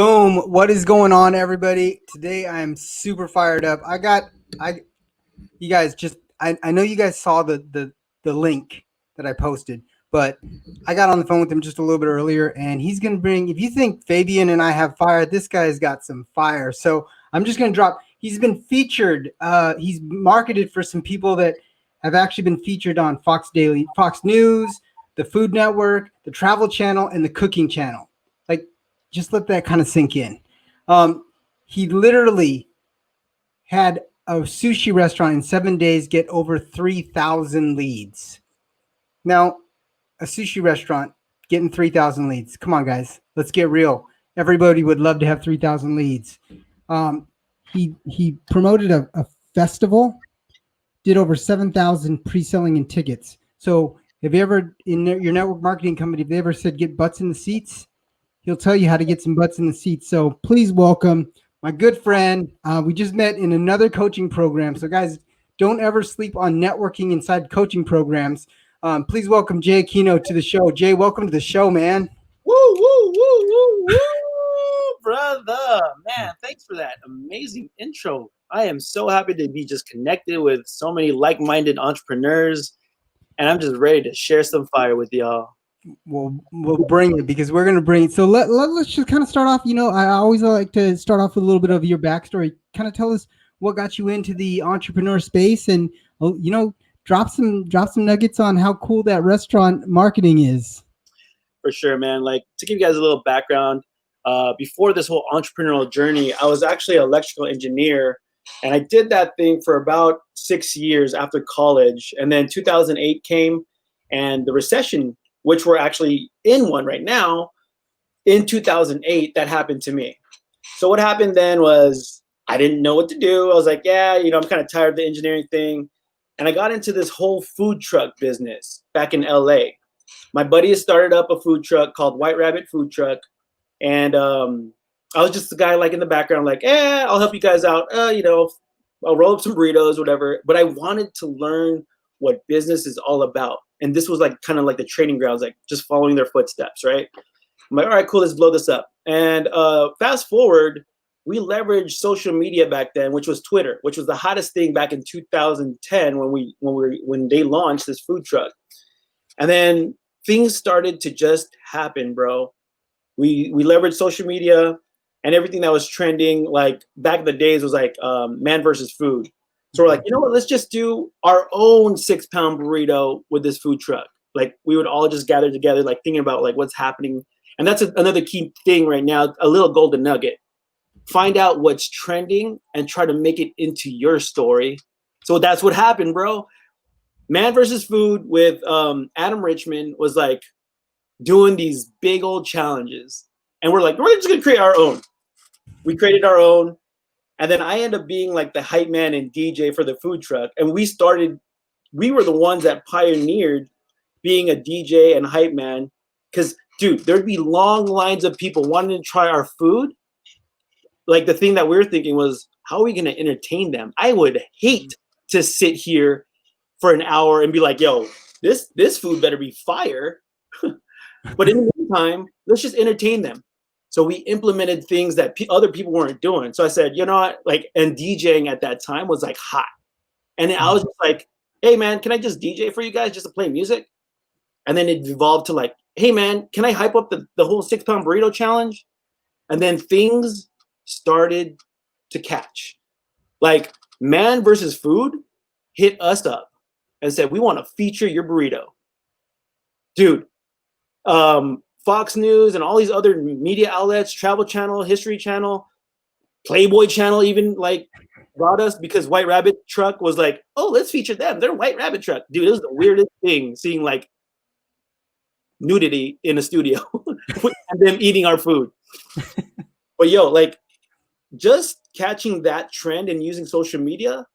Boom. What is going on, everybody? Today I am super fired up. You guys I know you guys saw the link that I posted, but I got on the phone with him just a little bit earlier, and he's going to bring, if you think Fabian and I have fire, this guy's got some fire. So I'm just going to drop, he's been featured, he's marketed for some people that have actually been featured on Fox News, the Food Network, the Travel Channel, and the Cooking Channel. Like, just let that kind of sink in. He literally had a sushi restaurant in 7 days get over 3,000 leads. Now, a sushi restaurant getting 3,000 leads. Come on, guys. Let's get real. Everybody would love to have 3,000 leads. He promoted a festival, did over 7,000 pre-selling in tickets. So have you ever, in your network marketing company, have they ever said get butts in the seats? He'll tell you how to get some butts in the seats. So please welcome my good friend. We just met in another coaching program. So guys, don't ever sleep on networking inside coaching programs. Please welcome Jay Aquino to the show. Jay, welcome to the show, man. Woo, woo, woo, woo, woo, brother. Man, thanks for that amazing intro. I am so happy to be just connected with so many like-minded entrepreneurs, and I'm just ready to share some fire with y'all. We'll bring it, because we're going to bring it. So let's just kind of start off. You know, I always like to start off with a little bit of your backstory. Kind of tell us what got you into the entrepreneur space, and drop some nuggets on how cool that restaurant marketing is. For sure, man. Like, to give you guys a little background, before this whole entrepreneurial journey, I was actually an electrical engineer, and I did that thing for about 6 years after college. And then 2008 came, and the recession, which we're actually in one right now, in 2008, that happened to me. So what happened then was I didn't know what to do. I was like, I'm kind of tired of the engineering thing. And I got into this whole food truck business back in LA. My buddy has started up a food truck called White Rabbit Food Truck. And I was just the guy like in the background, like, I'll help you guys out. I'll roll up some burritos, whatever. But I wanted to learn what business is all about. And this was like kind of like the training grounds, like just following their footsteps, right? I'm like, all right, cool, let's blow this up. And fast forward, we leveraged social media back then, which was Twitter, which was the hottest thing back in 2010 when they launched this food truck. And then things started to just happen, bro. We leveraged social media, and everything that was trending, like back in the days, was like man versus food. So we're like, you know what, let's just do our own 6-pound burrito with this food truck. Like, we would all just gather together, like thinking about like what's happening. And that's another key thing right now, a little golden nugget. Find out what's trending and try to make it into your story. So that's what happened, bro. Man versus Food with Adam Richman was like doing these big old challenges. And we're like, we're just going to create our own. We created our own. And then I ended up being like the hype man and DJ for the food truck. And we were the ones that pioneered being a DJ and hype man. Because, dude, there'd be long lines of people wanting to try our food. Like, the thing that we were thinking was, how are we going to entertain them? I would hate to sit here for an hour and be like, yo, this food better be fire. But in the meantime, let's just entertain them. So we implemented things that other people weren't doing. So I said, you know what? Like, and DJing at that time was like hot. And I was just like, hey man, can I just DJ for you guys just to play music? And then it evolved to like, hey man, can I hype up the whole 6-pound burrito challenge? And then things started to catch. Like, Man versus Food hit us up and said, we want to feature your burrito. Dude, Fox News and all these other media outlets, Travel Channel, History Channel, Playboy Channel even like brought us, because White Rabbit Truck was like, oh, let's feature them. They're White Rabbit Truck. Dude, it was the weirdest thing seeing like nudity in a studio and them eating our food. But yo, like, just catching that trend and using social media,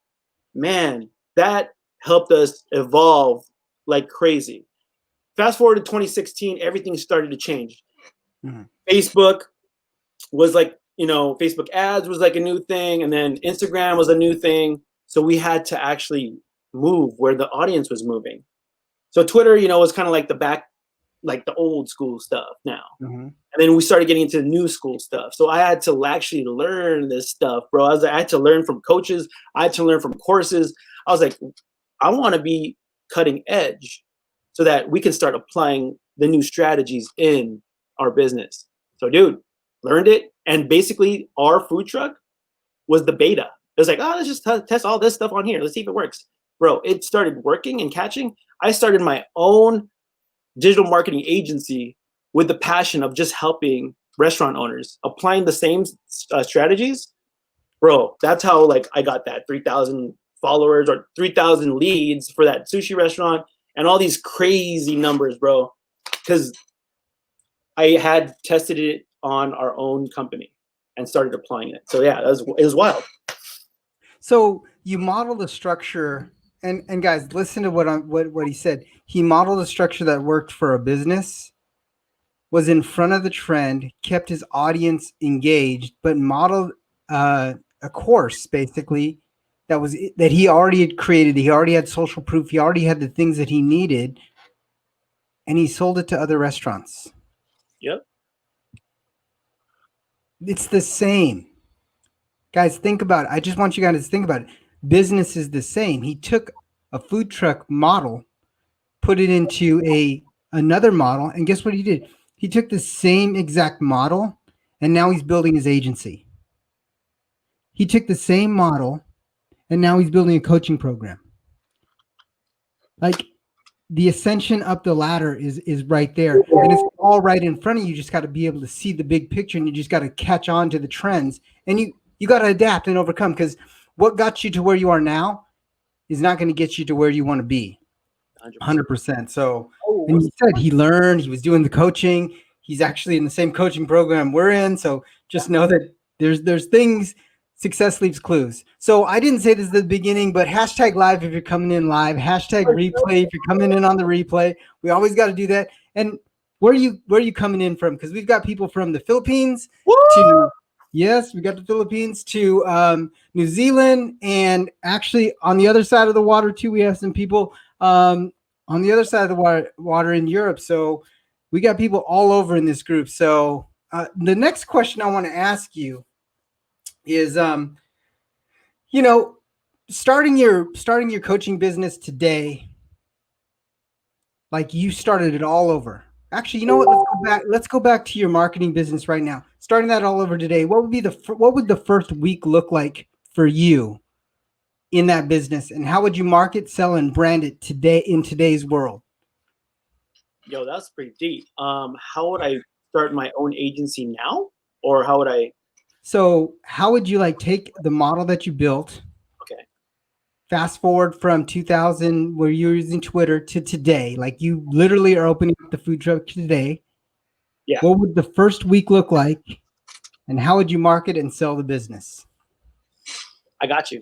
man, that helped us evolve like crazy. Fast forward to 2016, everything started to change. Mm-hmm. Facebook was like, Facebook ads was like a new thing, and then Instagram was a new thing. So we had to actually move where the audience was moving. So Twitter, was kind of like the back like the old school stuff now. Mm-hmm. And then we started getting into the new school stuff. So I had to actually learn this stuff, bro. I had to learn from coaches. I had to learn from courses. I was like, I want to be cutting edge so that we can start applying the new strategies in our business. So, dude, learned it. And basically, our food truck was the beta. It was like, oh, let's just test all this stuff on here. Let's see if it works. Bro, it started working and catching. I started my own digital marketing agency with the passion of just helping restaurant owners applying the same strategies. Bro, that's how like I got that 3,000 followers or 3,000 leads for that sushi restaurant and all these crazy numbers, bro. Because I had tested it on our own company and started applying it. So yeah, it was wild. So you model the structure, and guys, listen to what he said. He modeled a structure that worked for a business, was in front of the trend, kept his audience engaged, but modeled a course basically that he already had created. He already had social proof. He already had the things that he needed, and he sold it to other restaurants. Yep. It's the same. Guys, think about it. I just want you guys to think about it. Business is the same. He took a food truck model, put it into another model, and guess what he did? He took the same exact model, and now he's building his agency. He took the same model, and now he's building a coaching program. Like, the ascension up the ladder is right there, and it's all right in front of you. You just got to be able to see the big picture, and you just got to catch on to the trends, and you got to adapt and overcome, because what got you to where you are now is not going to get you to where you want to be. 100%. So, and he said he learned, he was doing the coaching. He's actually in the same coaching program we're in. So just know that there's things. Success leaves clues. So I didn't say this at the beginning, but hashtag live if you're coming in live, hashtag replay if you're coming in on the replay. We always got to do that. And where are you coming in from? Because we've got people from the Philippines to, yes, we got the Philippines to New Zealand, and actually on the other side of the water too, we have some people on the other side of the water in Europe. So we got people all over in this group. So the next question I want to ask you is, starting your coaching business today, like you started it all over. Actually, you know what? Let's go back to your marketing business right now. Starting that all over today. What would the first week look like for you in that business, and how would you market, sell, and brand it today in today's world? Yo, that's pretty deep. How would I start my own agency now, or how would I? So how would you like take the model that you built? Okay. Fast forward from 2000, where you're using Twitter, to today. Like, you literally are opening up the food truck today. Yeah. What would the first week look like, and how would you market and sell the business? I got you.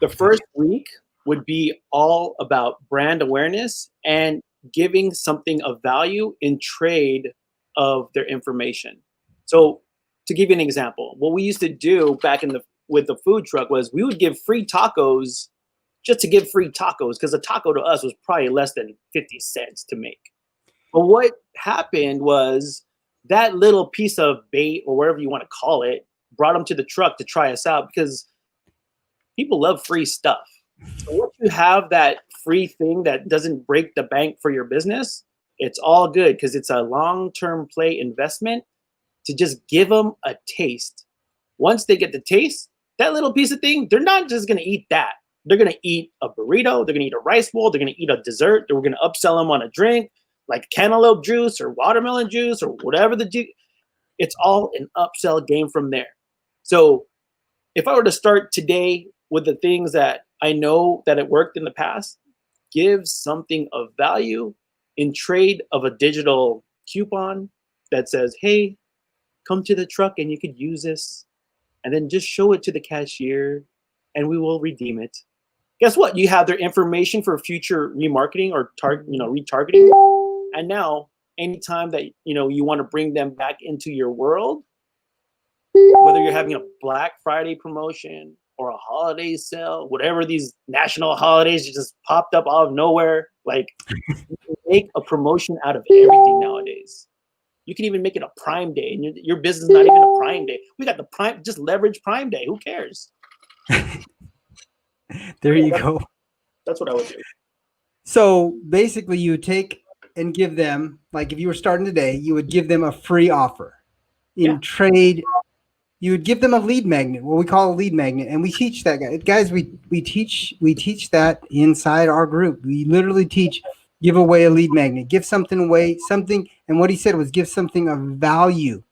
The first week would be all about brand awareness and giving something of value in trade of their information. So to give you an example, what we used to do back with the food truck was we would give free tacos just to give free tacos, because a taco to us was probably less than 50 cents to make. But what happened was that little piece of bait, or whatever you want to call it, brought them to the truck to try us out, because people love free stuff. So once you have that free thing that doesn't break the bank for your business, it's all good, because it's a long-term play investment to just give them a taste. Once they get the taste, that little piece of thing, they're not just going to eat that. They're going to eat a burrito. They're going to eat a rice bowl. They're going to eat a dessert. We're going to upsell them on a drink like cantaloupe juice or watermelon juice or whatever it's all an upsell game from there. So if I were to start today with the things that I know that it worked in the past, give something of value in trade of a digital coupon that says, hey, come to the truck and you could use this, and then just show it to the cashier and we will redeem it. Guess what? You have their information for future remarketing or retargeting. And now anytime that you want to bring them back into your world, whether you're having a Black Friday promotion or a holiday sale, whatever these national holidays just popped up out of nowhere, like make a promotion out of everything nowadays. You can even make it a Prime Day, and your business is not even a Prime Day. We got the Prime, just leverage Prime Day. Who cares? There you go. That's what I would do. So basically, you would take and give them, like if you were starting today, you would give them a free offer. In trade, you would give them a lead magnet, what we call a lead magnet, and we teach that, guys. We teach that inside our group. We literally teach, give away a lead magnet, give something away, something, and what he said was give something of value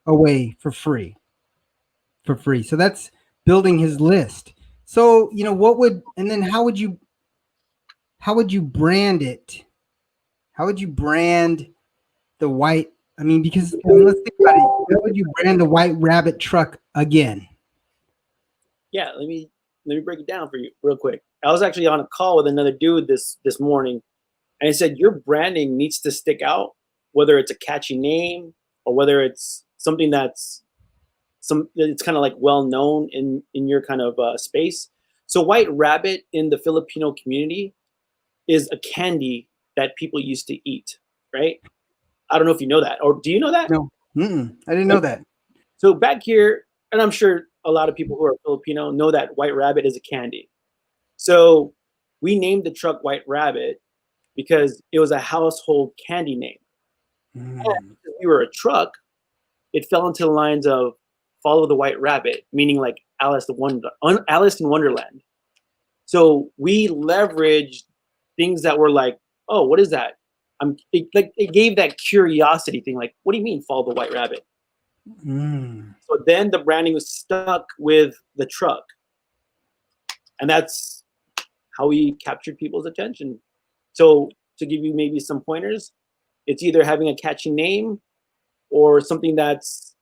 away for free. So that's building his list. So what would, and then how would you brand it? How would you brand the white? I mean, because let's think about it. How would you brand the White Rabbit truck again? Yeah, let me break it down for you real quick. I was actually on a call with another dude this morning, and he said your branding needs to stick out, whether it's a catchy name or whether it's something that's it's kind of like well known in your kind of space. So White Rabbit in the Filipino community is a candy that people used to eat, right? I don't know if you know that, or do you know that? No, I didn't know that. So back here, and I'm sure a lot of people who are Filipino know that White Rabbit is a candy. So we named the truck White Rabbit because it was a household candy name. And because we were a truck, it fell into the lines of follow the White Rabbit, meaning like Alice in Wonderland. So we leveraged things that were like, oh, what is that? It gave that curiosity thing. Like, what do you mean follow the White Rabbit? So then the branding was stuck with the truck, and that's how we captured people's attention. So to give you maybe some pointers, it's either having a catchy name or something that's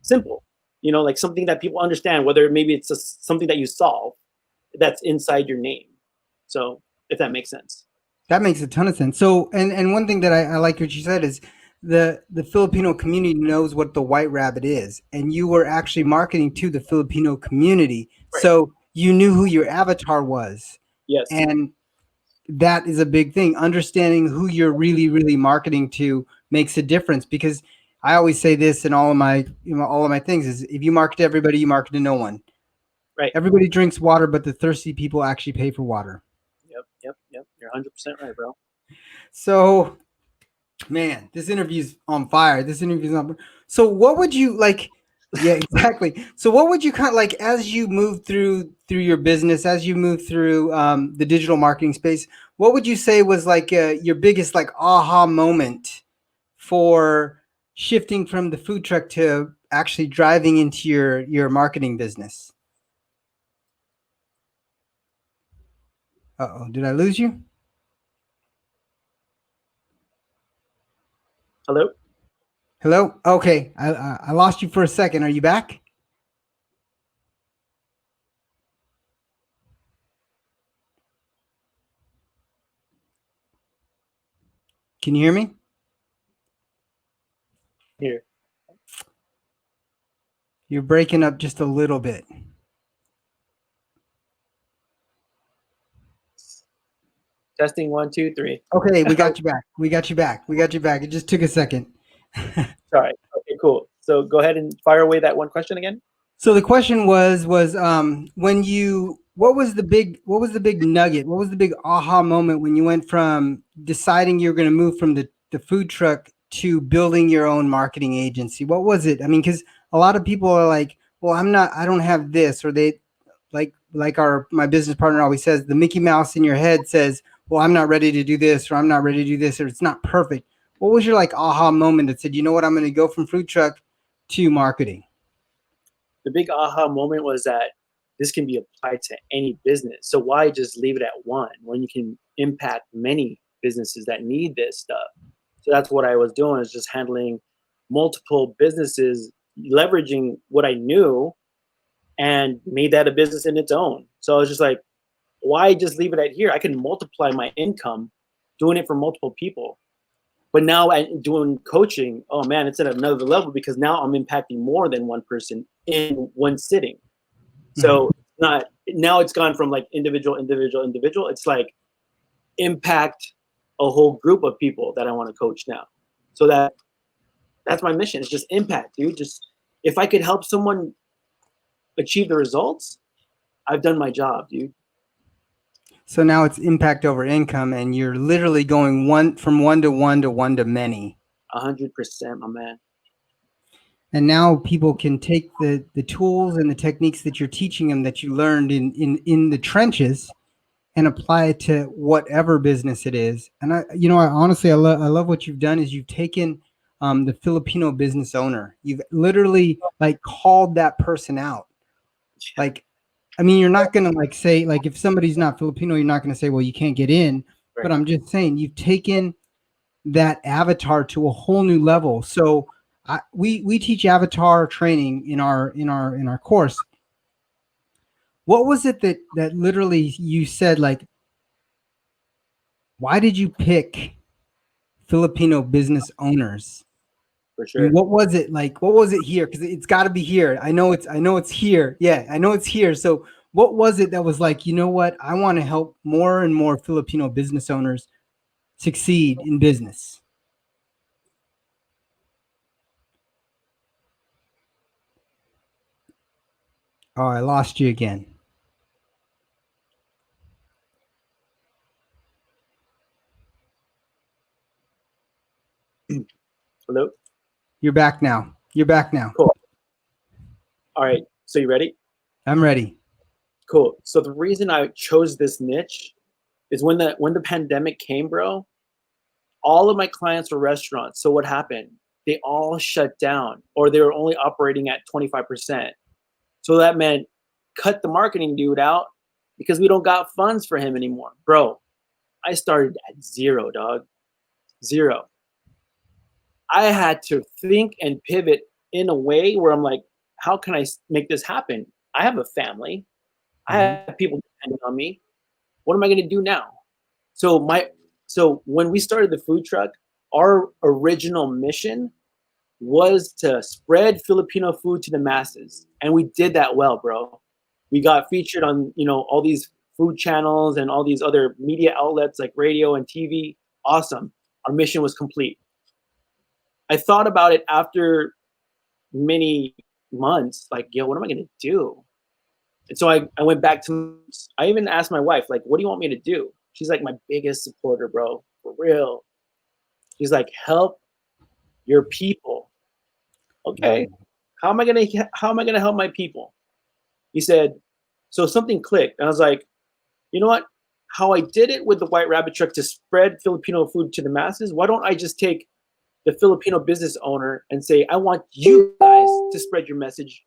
simple, like something that people understand, whether maybe it's something that you solve that's inside your name. So if that makes sense. That makes a ton of sense. So, and one thing that I like what you said is the Filipino community knows what the White Rabbit is, and you were actually marketing to the Filipino community, right. So you knew who your avatar was. Yes, and that is a big thing. Understanding who you're really, really marketing to makes a difference, because I always say this in all of my things is if you market to everybody, you market to no one. Right. Everybody drinks water, but the thirsty people actually pay for water. Yep. You're 100% right, bro. So, man, this interview's on fire. So what would you like? Yeah, exactly. So what would you kind of like as you move through your business, as you move through the digital marketing space? What would you say was like your biggest like aha moment for shifting from the food truck to actually driving into your marketing business? Uh-oh, did I lose you? Hello? Okay, I lost you for a second. Are you back? Can you hear me? Here. You're breaking up just a little bit. Testing 1, 2, 3. Okay, we got you back. It just took a second. Sorry. Okay, cool. So go ahead and fire away that one question again. So the question was when you what was the big nugget? What was the big aha moment when you went from deciding you were going to move from the food truck to building your own marketing agency? What was it? I mean, because a lot of people are like, well, I don't have this, or they like my business partner always says, the Mickey Mouse in your head says, well, I'm not ready to do this, or I'm not ready to do this, or it's not perfect. What was your like aha moment that said, you know what, I'm going to go from food truck to marketing? The big aha moment was that this can be applied to any business. So why just leave it at one when you can impact many businesses that need this stuff? So that's what I was doing, is just handling multiple businesses, leveraging what I knew, and made that a business in its own. So I was just like, why just leave it at here? I can multiply my income doing it for multiple people. But now I'm doing coaching, oh man, it's at another level, because now I'm impacting more than one person in one sitting. So now it's gone from like individual. It's like impact a whole group of people that I want to coach now. So that's my mission. It's just impact, dude. Just if I could help someone achieve the results, I've done my job, dude. So now it's impact over income, and you're literally going from one to one to one to many. 100%, my man. And now people can take the tools and the techniques that you're teaching them that you learned in the trenches and apply it to whatever business it is. And I honestly, I love what you've done is you've taken the Filipino business owner. You've literally like called that person out. Like, I mean, you're not going to like say, like, if somebody's not Filipino, you're not going to say, well, you can't get in. Right. But I'm just saying you've taken that avatar to a whole new level. So we teach avatar training in our course. What was it that literally you said, like, why did you pick Filipino business owners? For I sure. mean, what was it like? What was it here? Because it's got to be here. I know it's here. Yeah, I know it's here. So what was it that was like, you know what? I want to help more and more Filipino business owners succeed in business. Oh, I lost you again. Hello? You're back now. You're back now. Cool. All right. So you ready? I'm ready. Cool. So the reason I chose this niche is when the pandemic came, bro, all of my clients were restaurants. So what happened? They all shut down or they were only operating at 25%. So that meant cut the marketing dude out because we don't got funds for him anymore. Bro, I started at zero, dog. Zero. I had to think and pivot in a way where I'm like, how can I make this happen? I have a family. I have people depending on me. What am I going to do now? So when we started the food truck, our original mission was to spread Filipino food to the masses, and we did that well, bro. We got featured on all these food channels and all these other media outlets like radio and TV. Awesome. Our mission was complete. I thought about it after many months, like, yo, what am I going to do? And so I went back to, I even asked my wife, like, what do you want me to do? She's like my biggest supporter, bro, for real. She's like, help your people. Okay. How am I going to help my people? He said, so something clicked. And I was like, you know what? How I did it with the White Rabbit Truck to spread Filipino food to the masses, why don't I just take the Filipino business owner and say, I want you guys to spread your message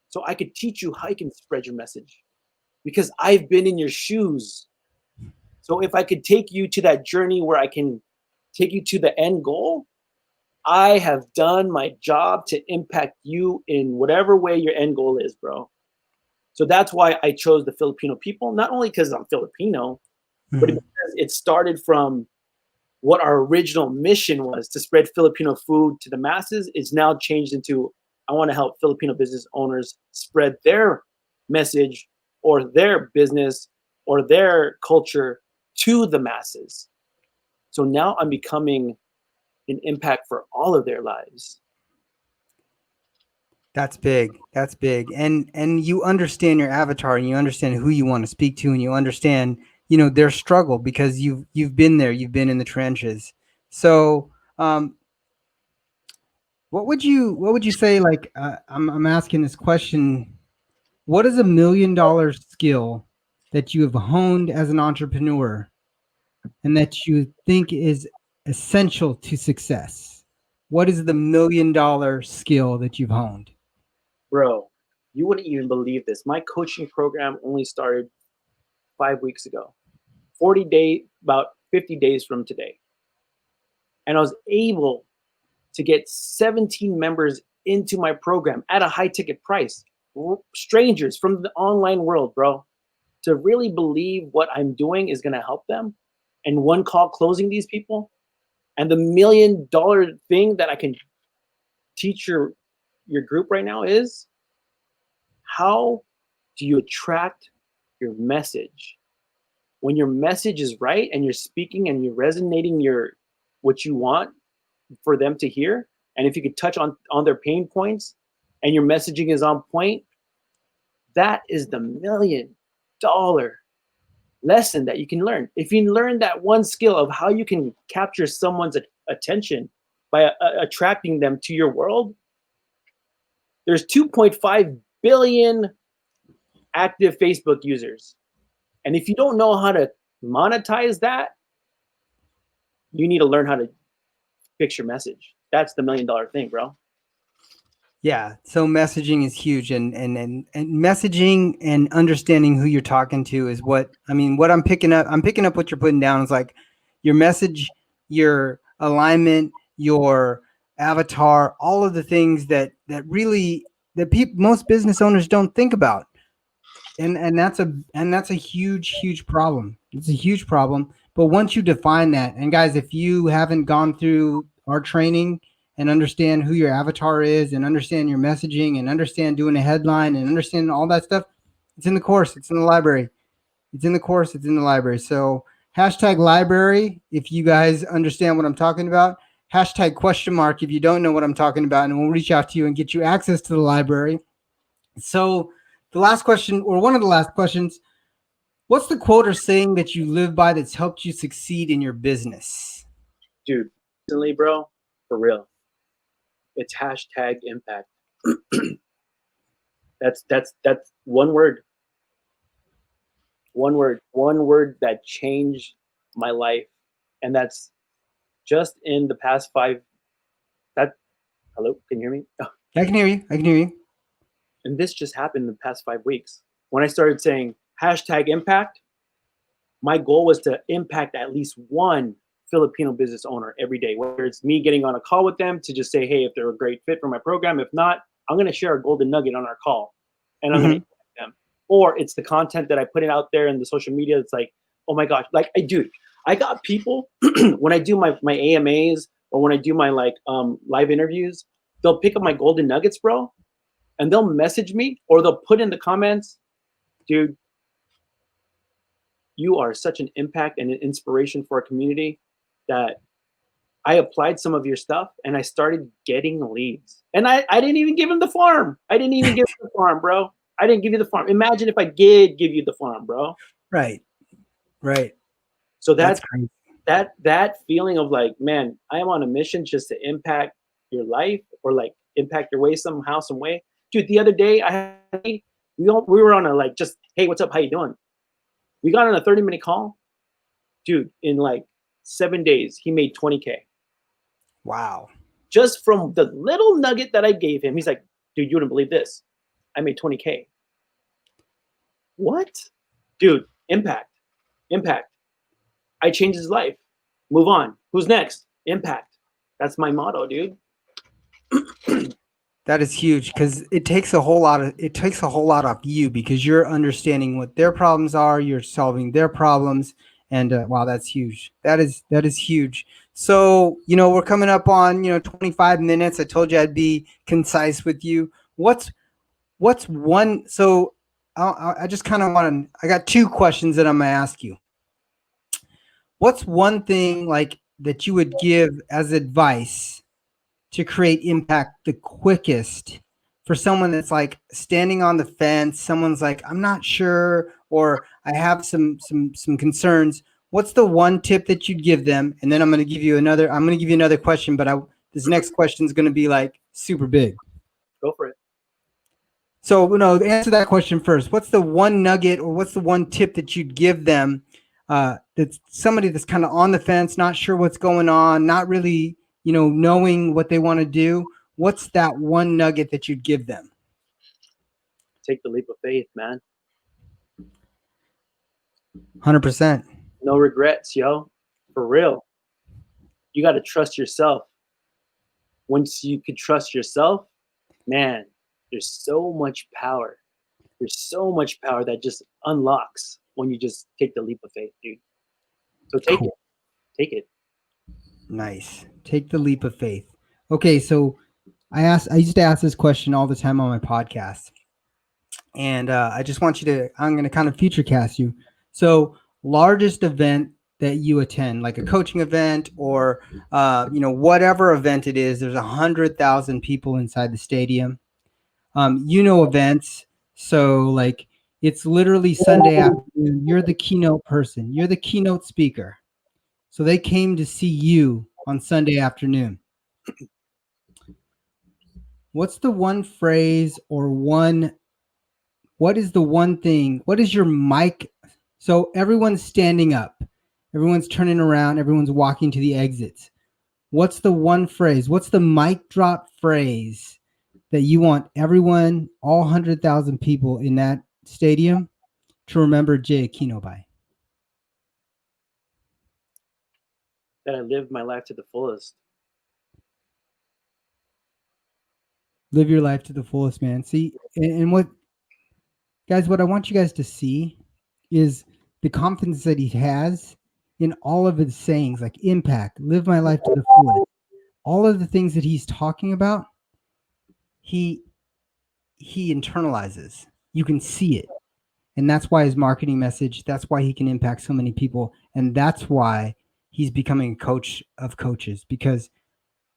so I could teach you how you can spread your message because I've been in your shoes. So if I could take you to that journey where I can take you to the end goal, I have done my job to impact you in whatever way your end goal is, bro. So that's why I chose the Filipino people, not only because I'm Filipino, but because it started from what our original mission was to spread Filipino food to the masses. It's now changed into I want to help Filipino business owners spread their message or their business or their culture to the masses. So now I'm becoming an impact for all of their lives. That's big. That's big. And you understand your avatar and you understand who you want to speak to and you understand, their struggle because you've been there, you've been in the trenches. So, what would you say, like, I'm asking this question, what is $1 million skill that you have honed as an entrepreneur and that you think is essential to success? What is the $1 million skill that you've honed? Bro, you wouldn't even believe this. My coaching program only started 5 weeks ago, about 50 days from today. And I was able to get 17 members into my program at a high ticket price. Strangers from the online world, bro. To really believe what I'm doing is going to help them and one call closing these people. And the $1 million thing that I can teach your group right now is how do you attract your message? when your message is right and you're speaking and you're resonating what you want for them to hear, and if you could touch on their pain points and your messaging is on point, that is the $1,000,000 lesson that you can learn. If you learn that one skill of how you can capture someone's attention by attracting them to your world, there's 2.5 billion active Facebook users. And if you don't know how to monetize that, you need to learn how to fix your message. That's the $1,000,000 thing, bro. Yeah. So messaging is huge, and messaging and understanding who you're talking to is what I'm picking up. I'm picking up what you're putting down is like your message, your alignment, your avatar, all of the things that really that most business owners don't think about. And that's a huge problem. It's a huge problem. But once you define that, and guys, if you haven't gone through our training and understand who your avatar is and understand your messaging and understand doing a headline and understand all that stuff, it's in the course. It's in the library. It's in the course. It's in the library. So #library if you guys understand what I'm talking about. #? If you don't know what I'm talking about, and we'll reach out to you and get you access to the library. So the last question, or one of the last questions, what's the quote or saying that you live by that's helped you succeed in your business? Dude, recently, bro, for real, it's #impact. That's one word. One word that changed my life. And that's just in the past hello, can you hear me? I can hear you. And this just happened in the past 5 weeks. When I started saying #impact, my goal was to impact at least one Filipino business owner every day, whether it's me getting on a call with them to just say, hey, if they're a great fit for my program. If not, I'm going to share a golden nugget on our call and I'm going to impact them. Or it's the content that I put it out there in the social media. It's like, oh my gosh, like I got people when I do my AMAs or when I do my live interviews, they'll pick up my golden nuggets, bro, and they'll message me or they'll put in the comments, dude, you are such an impact and an inspiration for our community that I applied some of your stuff and I started getting leads. And I didn't even give him the farm. I didn't even give him the farm, bro. I didn't give you the farm. Imagine if I did give you the farm, bro. Right. So that's crazy. That feeling of like, man, I am on a mission just to impact your life or like impact your way somehow, some way. Dude, the other day we were on a like just, hey, what's up? How you doing? We got on a 30-minute call. Dude, in like 7 days, he made 20K. Wow. Just from the little nugget that I gave him. He's like, dude, you wouldn't believe this. I made 20K. What? Dude, impact. I changed his life. Move on. Who's next? Impact. That's my motto, dude. That is huge because it takes a whole lot off you because you're understanding what their problems are, you're solving their problems, and wow, that's huge. That is huge. So we're coming up on 25 minutes. I told you I'd be concise with you. What's one? So I just kind of want to. I got 2 questions that I'm gonna ask you. What's one thing like that you would give as advice to create impact the quickest for someone that's like standing on the fence? Someone's like, I'm not sure, or I have some concerns. What's the one tip that you'd give them? And then I'm going to give you another question, but this next question is going to be like super big. Go for it. So, answer that question first. What's the one nugget or what's the one tip that you'd give them? That's somebody that's kind of on the fence, not sure what's going on, not really, knowing what they want to do. What's that one nugget that you'd give them? Take the leap of faith, man. 100%. No regrets, yo. For real. You got to trust yourself. Once you could trust yourself, man, there's so much power. There's so much power that just unlocks when you just take the leap of faith, dude. So take it. Take it. Nice. Take the leap of faith. Okay, so I used to ask this question all the time on my podcast. And I just want I'm going to kind of future cast you. So largest event that you attend, like a coaching event or whatever event it is. There's 100,000 people inside the stadium. Events, so like it's literally Sunday afternoon. You're the keynote person. You're the keynote speaker. So they came to see you on Sunday afternoon. What's the one phrase what is the one thing? What is your mic? So everyone's standing up. Everyone's turning around. Everyone's walking to the exits. What's the one phrase? What's the mic drop phrase that you want everyone, all 100,000 people in that stadium, to remember Jay Aquino by? That I lived my life to the fullest. Live your life to the fullest, man. See, and what, guys, what I want you guys to see is the confidence that he has in all of his sayings, like impact, live my life to the fullest. All of the things that he's talking about, he internalizes. You can see it. And that's why his marketing message, that's why he can impact so many people. And that's why he's becoming a coach of coaches, because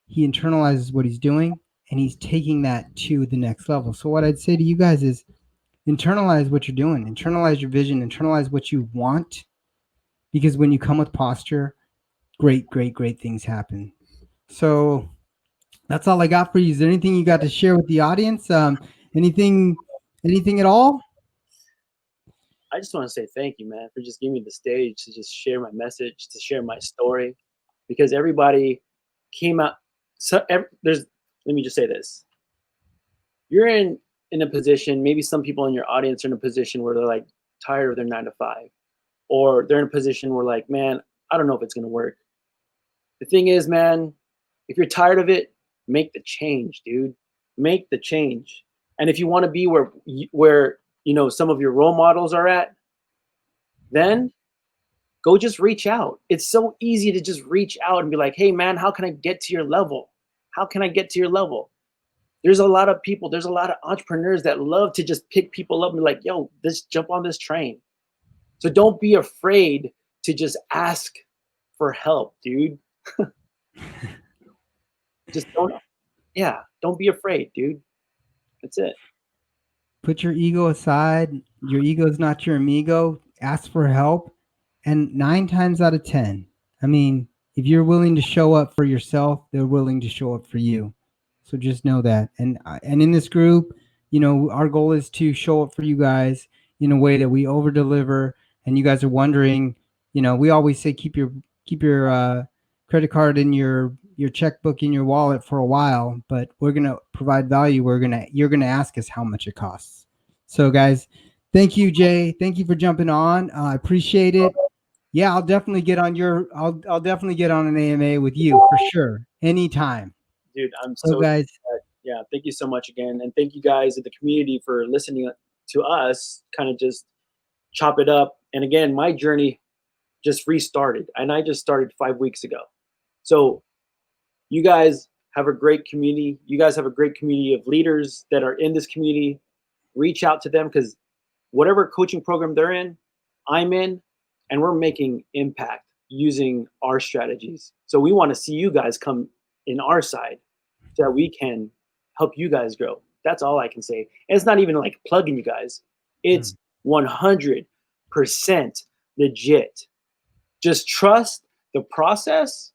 he internalizes what he's doing and he's taking that to the next level. So what I'd say to you guys is internalize what you're doing, internalize your vision, internalize what you want, because when you come with posture, great things happen. So that's all I got for you. Is there anything you got to share with the audience? Anything at all? I just want to say thank you, man, for just giving me the stage to just share my message, to share my story, because everybody came out. So let me just say this: you're in a position. Maybe some people in your audience are in a position where they're like tired of their 9 to 5, or they're in a position where like, man, I don't know if it's gonna work. The thing is, man, if you're tired of it, make the change, dude. Make the change. And if you want to be where some of your role models are at, then go just reach out. It's so easy to just reach out and be like, hey man, how can I get to your level? How can I get to your level? There's a lot of people, there's a lot of entrepreneurs that love to just pick people up and be like, yo, let's jump on this train. So don't be afraid to just ask for help, dude. Just don't be afraid, dude. That's it. Put your ego aside. Your ego is not your amigo. Ask for help. And 9 times out of 10, I mean, if you're willing to show up for yourself, they're willing to show up for you. So just know that. And in this group, our goal is to show up for you guys in a way that we over deliver. And you guys are wondering, we always say keep your credit card in your checkbook in your wallet for a while, but we're gonna provide value. You're gonna ask us how much it costs. So guys, thank you, Jay. Thank you for jumping on. I appreciate it. Yeah, I'll definitely get on I'll definitely get on an AMA with you for sure. Anytime. Dude, I'm So guys, yeah, thank you so much again. And thank you guys in the community for listening to us kind of just chop it up. And again, my journey just restarted, and I just started 5 weeks ago. So you guys have a great community. You guys have a great community of leaders that are in this community. Reach out to them, because whatever coaching program they're in, I'm in, and we're making impact using our strategies. So we want to see you guys come in our side so that we can help you guys grow. That's all I can say. And it's not even like plugging you guys. It's 100% legit. Just trust the process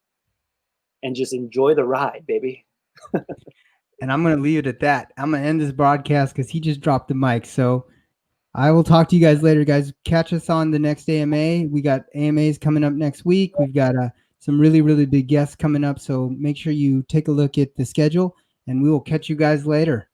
and just enjoy the ride, baby. and I'm going to leave it at that. I'm going to end this broadcast because he just dropped the mic. So I will talk to you guys later, guys. Catch us on the next AMA. We got AMAs coming up next week. We've got some really, really big guests coming up. So make sure you take a look at the schedule, and we will catch you guys later.